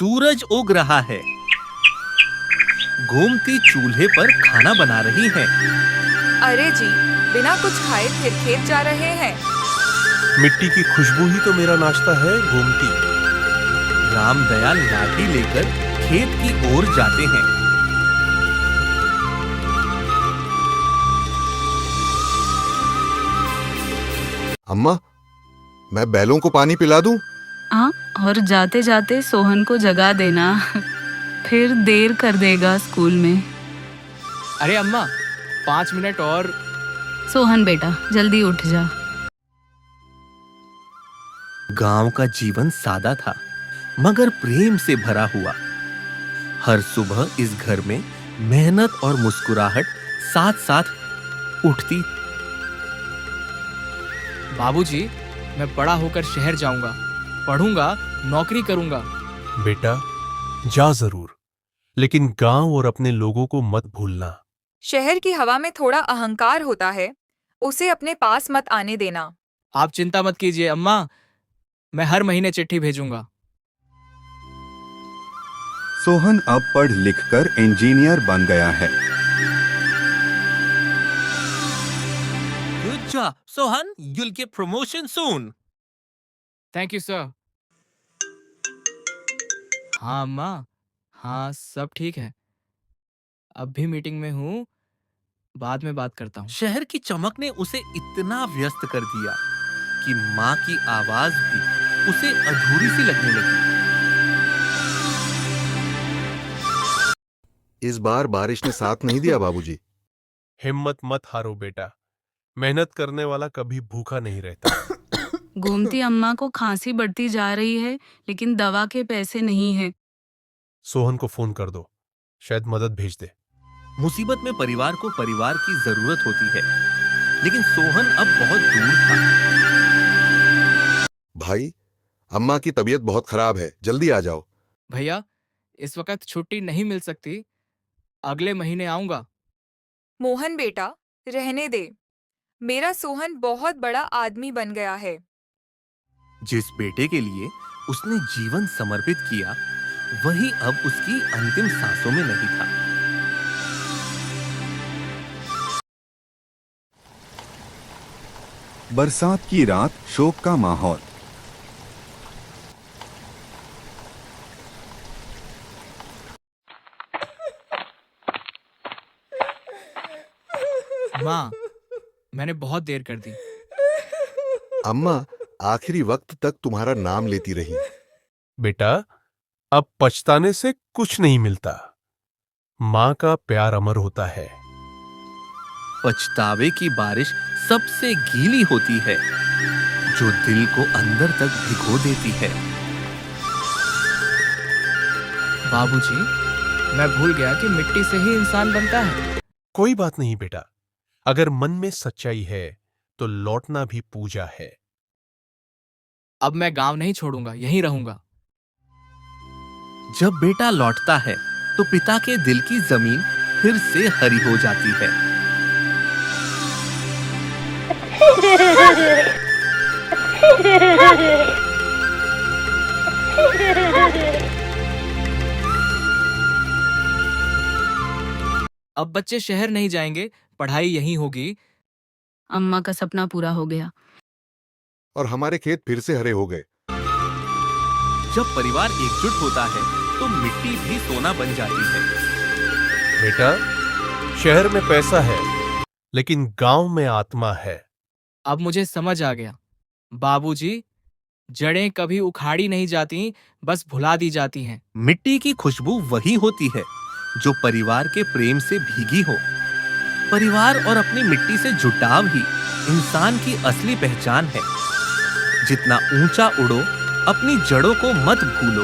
सूरज उग रहा है। गोमती चूल्हे पर खाना बना रही है। अरे जी, बिना कुछ खाए फिर खेत जा रहे हैं। मिट्टी की खुशबू ही तो मेरा नाश्ता है गोमती। रामदयाल लाठी लेकर खेत की ओर जाते हैं। अम्मा, मैं बैलों को पानी पिला दूं? हाँ, और जाते जाते सोहन को जगा देना फिर देर कर देगा स्कूल में। अरे अम्मा, 5 मिनट और। सोहन बेटा, जल्दी उठ जा। गांव का जीवन सादा था, मगर प्रेम से भरा हुआ। हर सुबह इस घर में मेहनत और मुस्कुराहट साथ साथ उठती। बाबूजी, मैं बड़ा होकर शहर जाऊंगा, पढ़ूंगा, नौकरी करूंगा। बेटा, जा जरूर, लेकिन गांव और अपने लोगों को मत भूलना। शहर की हवा में थोड़ा अहंकार होता है, उसे अपने पास मत आने देना। आप चिंता मत कीजिए अम्मा, मैं हर महीने चिट्ठी भेजूंगा। सोहन अब पढ़ लिखकर इंजीनियर बन गया है। Good job, Sohan. You'll get promotion soon. Thank you sir. हाँ अम्मा, हाँ सब ठीक है। अब भी मीटिंग में हूँ, बाद में बात करता हूँ। शहर की चमक ने उसे इतना व्यस्त कर दिया कि माँ की आवाज भी उसे अधूरी सी लगने लगी। इस बार बारिश ने साथ नहीं दिया बाबूजी। हिम्मत मत हारो बेटा, मेहनत करने वाला कभी भूखा नहीं रहता। गोमती अम्मा को खांसी बढ़ती जा रही है, लेकिन दवा के पैसे नहीं है। सोहन को फोन कर दो, शायद मदद भेज दे। मुसीबत में परिवार को परिवार की जरूरत होती है, लेकिन सोहन अब बहुत दूर था। भाई, अम्मा की तबीयत बहुत खराब है, जल्दी आ जाओ। भैया, इस वक्त छुट्टी नहीं मिल सकती, अगले महीने आऊंगा। मोहन बेटा, रहने दे। मेरा सोहन बहुत बड़ा आदमी बन गया है। जिस बेटे के लिए उसने जीवन समर्पित किया, वही अब उसकी अंतिम सांसों में नहीं था। बरसात की रात, शोक का माहौल। माँ, मैंने बहुत देर कर दी। अम्मा आखिरी वक्त तक तुम्हारा नाम लेती रही। बेटा, अब पछताने से कुछ नहीं मिलता। मां का प्यार अमर होता है। पछतावे की बारिश सबसे गीली होती है, जो दिल को अंदर तक भिगो देती है। बाबूजी, मैं भूल गया कि मिट्टी से ही इंसान बनता है। कोई बात नहीं बेटा, अगर मन में सच्चाई है तो लौटना भी पूजा है। अब मैं गांव नहीं छोड़ूंगा, यहीं रहूंगा। जब बेटा लौटता है तो पिता के दिल की जमीन फिर से हरी हो जाती है। अब बच्चे शहर नहीं जाएंगे, पढ़ाई यहीं होगी। अम्मा का सपना पूरा हो गया। और हमारे खेत फिर से हरे हो गए। जब परिवार एकजुट होता है तो मिट्टी भी सोना बन जाती है। बेटा, शहर में पैसा है, लेकिन गांव में आत्मा है। अब मुझे समझ आ गया। बाबूजी, जड़ें कभी उखाड़ी नहीं जाती, बस भुला दी जाती हैं। मिट्टी की खुशबू वही होती है जो परिवार के प्रेम से भीगी हो। परिवार और अपनी मिट्टी से जुटाव ही इंसान की असली पहचान है। जितना ऊंचा उड़ो, अपनी जड़ों को मत भूलो।